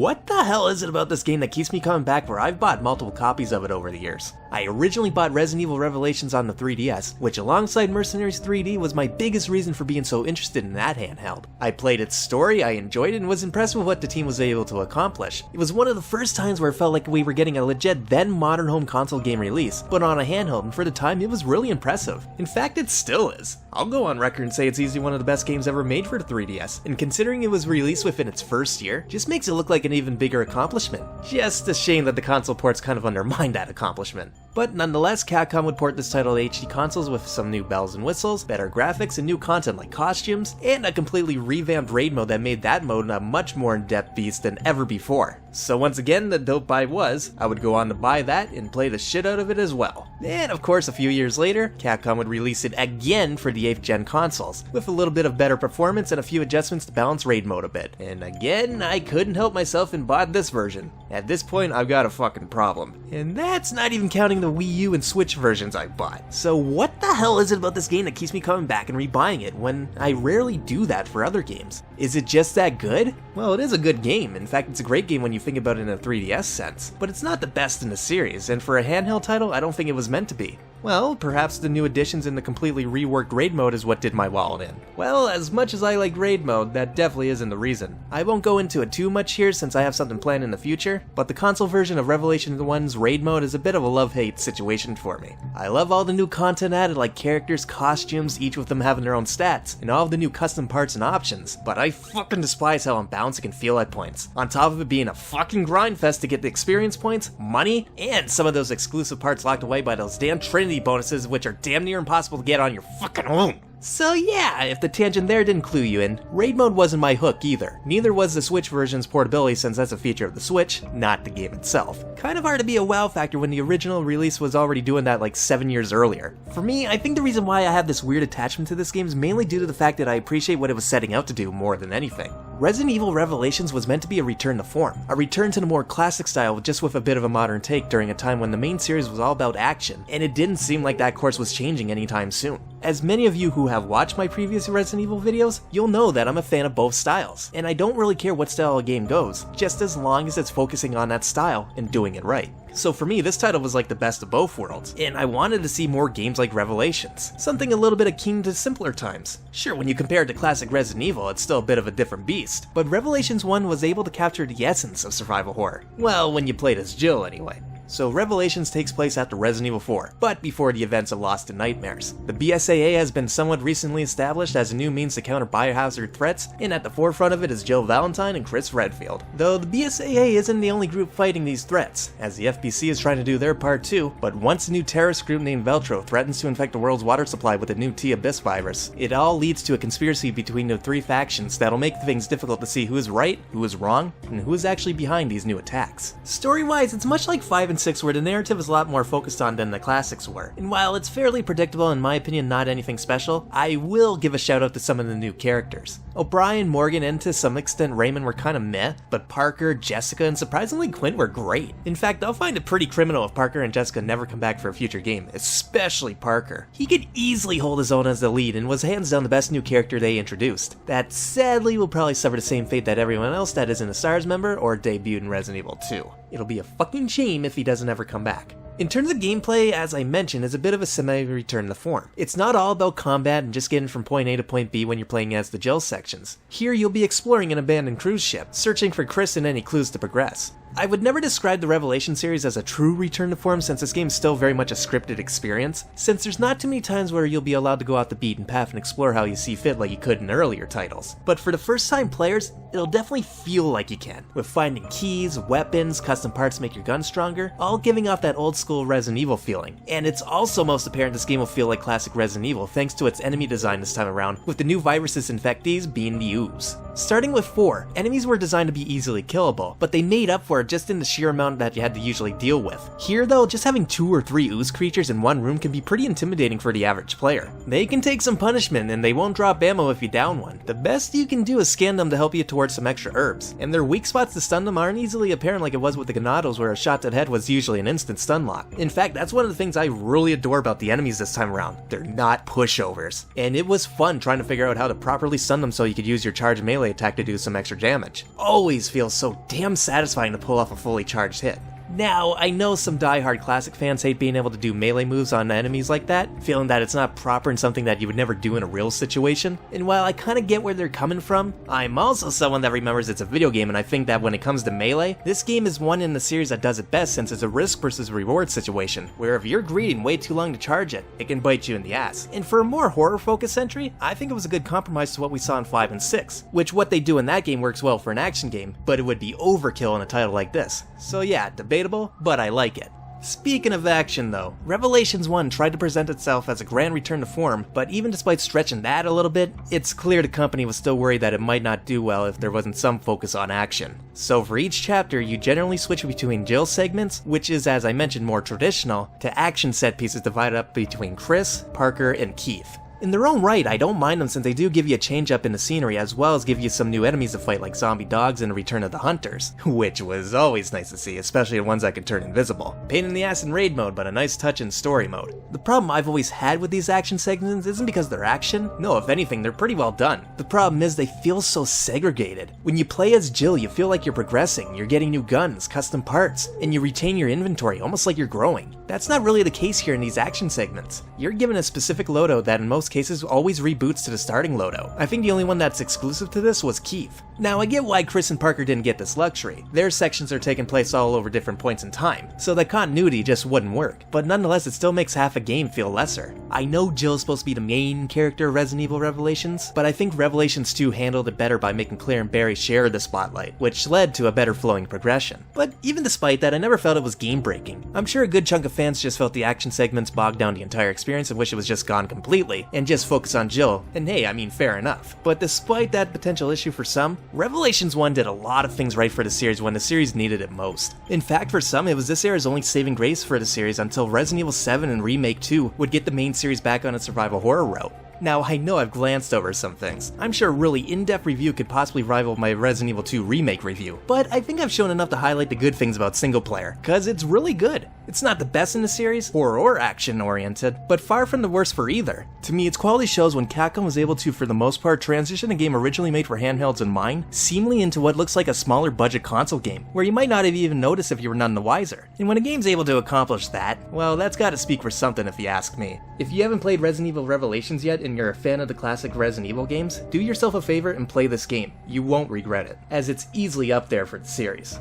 What the hell is it about this game that keeps me coming back where I've bought multiple copies of it over the years? I originally bought Resident Evil Revelations on the 3DS, which alongside Mercenaries 3D was my biggest reason for being so interested in that handheld. I played its story, I enjoyed it, and was impressed with what the team was able to accomplish. It was one of the first times where it felt like we were getting a legit then modern home console game release, but on a handheld, and for the time it was really impressive. In fact, it still is. I'll go on record and say it's easily one of the best games ever made for the 3DS, and considering it was released within its first year, just makes it look like an even bigger accomplishment. Just a shame that the console ports kind of undermined that accomplishment. But nonetheless, Capcom would port this title to HD consoles with some new bells and whistles, better graphics, and new content like costumes, and a completely revamped raid mode that made that mode a much more in-depth beast than ever before. So once again, the dope buy was, I would go on to buy that and play the shit out of it as well. And of course, a few years later, Capcom would release it again for the 8th gen consoles, with a little bit of better performance and a few adjustments to balance raid mode a bit. And again, I couldn't help myself and bought this version. At this point, I've got a fucking problem. And that's not even counting the Wii U and Switch versions I've bought. So what the hell is it about this game that keeps me coming back and rebuying it when I rarely do that for other games? Is it just that good? Well, it is a good game. In fact, it's a great game when you think about it in a 3DS sense. But it's not the best in the series, and for a handheld title, I don't think it was meant to be. Well, perhaps the new additions in the completely reworked raid mode is what did my wallet in. Well, as much as I like raid mode, that definitely isn't the reason. I won't go into it too much here since I have something planned in the future, but the console version of Revelations 1's raid mode is a bit of a love-hate situation for me. I love all the new content added like characters, costumes, each with them having their own stats, and all of the new custom parts and options, but I fucking despise how unbalanced it can feel at points. On top of it being a fucking grind fest to get the experience points, money, and some of those exclusive parts locked away by those damn Trinity bonuses which are damn near impossible to get on your fucking own. So yeah, if the tangent there didn't clue you in, raid mode wasn't my hook either. Neither was the Switch version's portability since that's a feature of the Switch, not the game itself. Kind of hard to be a wow factor when the original release was already doing that like 7 years earlier. For me, I think the reason why I have this weird attachment to this game is mainly due to the fact that I appreciate what it was setting out to do more than anything. Resident Evil Revelations was meant to be a return to form, a return to the more classic style just with a bit of a modern take during a time when the main series was all about action, and it didn't seem like that course was changing anytime soon. As many of you who have watched my previous Resident Evil videos, you'll know that I'm a fan of both styles, and I don't really care what style a game goes, just as long as it's focusing on that style and doing it right. So for me, this title was like the best of both worlds, and I wanted to see more games like Revelations, something a little bit akin to simpler times. Sure, when you compare it to classic Resident Evil, it's still a bit of a different beast, but Revelations 1 was able to capture the essence of survival horror. Well, when you played as Jill anyway. So Revelations takes place after Resident Evil 4, but before the events of Lost in Nightmares. The BSAA has been somewhat recently established as a new means to counter biohazard threats, and at the forefront of it is Jill Valentine and Chris Redfield. Though the BSAA isn't the only group fighting these threats, as the FBC is trying to do their part too, but once a new terrorist group named Veltro threatens to infect the world's water supply with the new T-Abyss virus, it all leads to a conspiracy between the three factions that'll make things difficult to see who is right, who is wrong, and who is actually behind these new attacks. Story-wise, it's much like 5 and 6 where the narrative is a lot more focused on than the classics were, and while it's fairly predictable in my opinion not anything special, I will give a shout out to some of the new characters. O'Brien, Morgan, and to some extent Raymond were kinda meh, but Parker, Jessica, and surprisingly Quinn were great. In fact, I'll find it pretty criminal if Parker and Jessica never come back for a future game, especially Parker. He could easily hold his own as the lead and was hands down the best new character they introduced. That sadly will probably suffer the same fate that everyone else that isn't a STARS member or debuted in Resident Evil 2. It'll be a fucking shame if he doesn't ever come back. In terms of gameplay, as I mentioned, is a bit of a semi-return to form. It's not all about combat and just getting from point A to point B when you're playing as the Jill sections. Here you'll be exploring an abandoned cruise ship, searching for Chris and any clues to progress. I would never describe the Revelation series as a true return to form since this game is still very much a scripted experience, since there's not too many times where you'll be allowed to go off the beaten path and explore how you see fit like you could in earlier titles. But for the first time players, it'll definitely feel like you can, with finding keys, weapons, custom parts to make your gun stronger, all giving off that old school Resident Evil feeling. And it's also most apparent this game will feel like classic Resident Evil thanks to its enemy design this time around, with the new viruses infectees being the ooze. Starting with 4, enemies were designed to be easily killable, but they made up for it just in the sheer amount that you had to usually deal with. Here though, just having 2 or 3 ooze creatures in one room can be pretty intimidating for the average player. They can take some punishment and they won't drop ammo if you down one. The best you can do is scan them to help you towards some extra herbs, and their weak spots to stun them aren't easily apparent like it was with the Ganados where a shot to the head was usually an instant stun lock. In fact, that's one of the things I really adore about the enemies this time around. They're not pushovers. And it was fun trying to figure out how to properly stun them so you could use your charged melee attack to do some extra damage. Always feels so damn satisfying to pull off a fully charged hit. Now, I know some die-hard classic fans hate being able to do melee moves on enemies like that, feeling that it's not proper and something that you would never do in a real situation, and while I kinda get where they're coming from, I'm also someone that remembers it's a video game, and I think that when it comes to melee, this game is one in the series that does it best since it's a risk versus reward situation, where if you're greedy and wait too long to charge it, it can bite you in the ass. And for a more horror-focused entry, I think it was a good compromise to what we saw in 5 and 6, which what they do in that game works well for an action game, but it would be overkill in a title like this. So yeah, debatable, but I like it. Speaking of action though, Revelations 1 tried to present itself as a grand return to form, but even despite stretching that a little bit, it's clear the company was still worried that it might not do well if there wasn't some focus on action. So for each chapter, you generally switch between Jill segments, which is as I mentioned more traditional, to action set pieces divided up between Chris, Parker, and Keith. In their own right, I don't mind them since they do give you a change up in the scenery as well as give you some new enemies to fight like zombie dogs and a return of the hunters, which was always nice to see, especially the ones that could turn invisible. Pain in the ass in raid mode, but a nice touch in story mode. The problem I've always had with these action segments isn't because they're action, no, if anything, they're pretty well done. The problem is they feel so segregated. When you play as Jill, you feel like you're progressing, you're getting new guns, custom parts, and you retain your inventory, almost like you're growing. That's not really the case here in these action segments. You're given a specific loadout that in most cases always reboots to the starting loadout. I think the only one that's exclusive to this was Keith. Now I get why Chris and Parker didn't get this luxury. Their sections are taking place all over different points in time, so the continuity just wouldn't work, but nonetheless it still makes half a game feel lesser. I know Jill's supposed to be the main character of Resident Evil Revelations, but I think Revelations 2 handled it better by making Claire and Barry share the spotlight, which led to a better flowing progression. But even despite that, I never felt it was game breaking. I'm sure a good chunk of fans just felt the action segments bogged down the entire experience and wish it was just gone completely, and just focus on Jill, and hey, I mean fair enough. But despite that potential issue for some, Revelations 1 did a lot of things right for the series when the series needed it most. In fact, for some, it was this era's only saving grace for the series until Resident Evil 7 and Remake 2 would get the main series back on its survival horror route. Now, I know I've glanced over some things. I'm sure a really in-depth review could possibly rival my Resident Evil 2 Remake review, but I think I've shown enough to highlight the good things about single player, cause it's really good. It's not the best in the series, horror or action oriented, but far from the worst for either. To me, its quality shows when Capcom was able to, for the most part, transition a game originally made for handhelds in mind, seamlessly into what looks like a smaller budget console game, where you might not have even noticed if you were none the wiser. And when a game's able to accomplish that, well, that's gotta speak for something if you ask me. If you haven't played Resident Evil Revelations yet and you're a fan of the classic Resident Evil games, do yourself a favor and play this game. You won't regret it, as it's easily up there for the series.